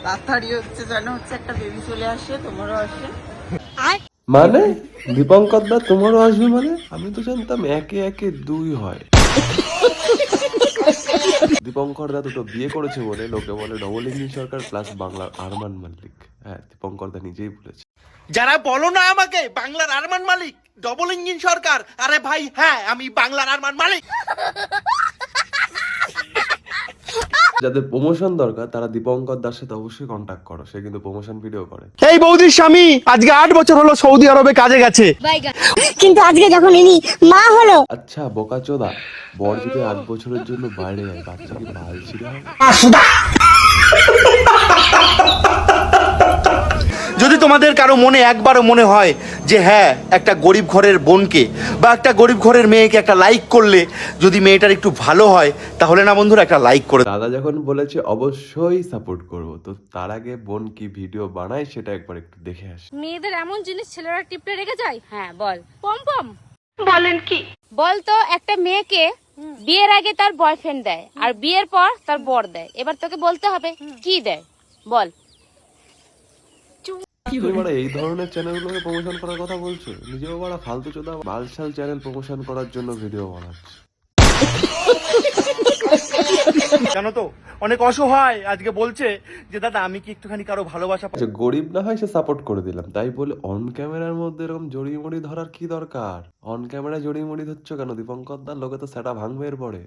তাড়াতাড়ি হচ্ছে যেন হচ্ছে একটা বেবি চলে আসে, তোমারও আসে। মানে দীপঙ্কর দা তোমারও আসবে মানে? আমি তো জানতাম একে একে দুই হয়। দীপঙ্কর দা দুটো বিয়ে করেছে বলে লোকে বলে ডবল ইঞ্জিন সরকার প্লাস বাংলার আরমান মালিক। হ্যাঁ, দীপঙ্কর দা নিজেই বলেছে। যারা বলো না আমাকে বাংলার আরমান মালিক, ডবল ইঞ্জিন সরকার, আরে ভাই হ্যাঁ আমি বাংলার আরমান মালিক। যাদের প্রমোশন দরকার তারা দীপঙ্কর দার সাথে অবশ্যই কন্ট্যাক্ট করো, সে কিন্তু প্রমোশন ভিডিও করে। এই বৌদির স্বামী আজকে 8 বছর হলো সৌদি আরবে কাজে গেছে, কিন্তু আজকে যখন ইনি মা হলো। আচ্ছা বোকাচোদা, বর যদি 8 বছরের জন্য বাইরে যায় বাচ্চা কি বাল ছিঁড়ে হবে? যদি তোমাদের কারো মনে একবারও মনে হয় যে হ্যাঁ একটা গরিব ঘরের বোনকে বা একটা গরিব ঘরের মেয়েকে একটা লাইক করলে যদি মেয়েটার একটু ভালো হয়, তাহলে না বন্ধুরা একটা লাইক করে দাদা যখন বলেছে অবশ্যই সাপোর্ট করব, তো তার আগে বোন কি ভিডিও বানায় সেটা একবার একটু দেখে আসি। মেয়েদের এমন জিনিস ছেলেরা টিপতে রেখে যায়। হ্যাঁ বল। পম পম বলেন কি? বল তো, একটা মেয়েকে বিয়ের আগে তার বয়ফ্রেন্ড দেয় আর বিয়ের পর তার বর দেয়, এবার তোকে বলতে হবে কি দেয়, বল। তুমি বড় এই ধরনের চ্যানেলগুলোকে প্রমোশন করার কথা বলছো? নিজেও বড় ফালতু চোদা বালছাল চ্যানেল প্রমোশন করার জন্য ভিডিও বানাচ্ছে। জানো তো অনেক অসহায় আজকে বলছে যে দাদা আমি কি একটুখানি কারো ভালোবাসা আচ্ছা গরিব না হয় সে সাপোর্ট করে দিলাম, তাই বলে অন ক্যামেরার মধ্যে এরকম জড়িমড়ি ধরার কি দরকার? অন ক্যামেরা জড়িমড়ি ধরছো কেন দীপঙ্কর দা? লোকে তো সেটা ভাঙবে এর পরে।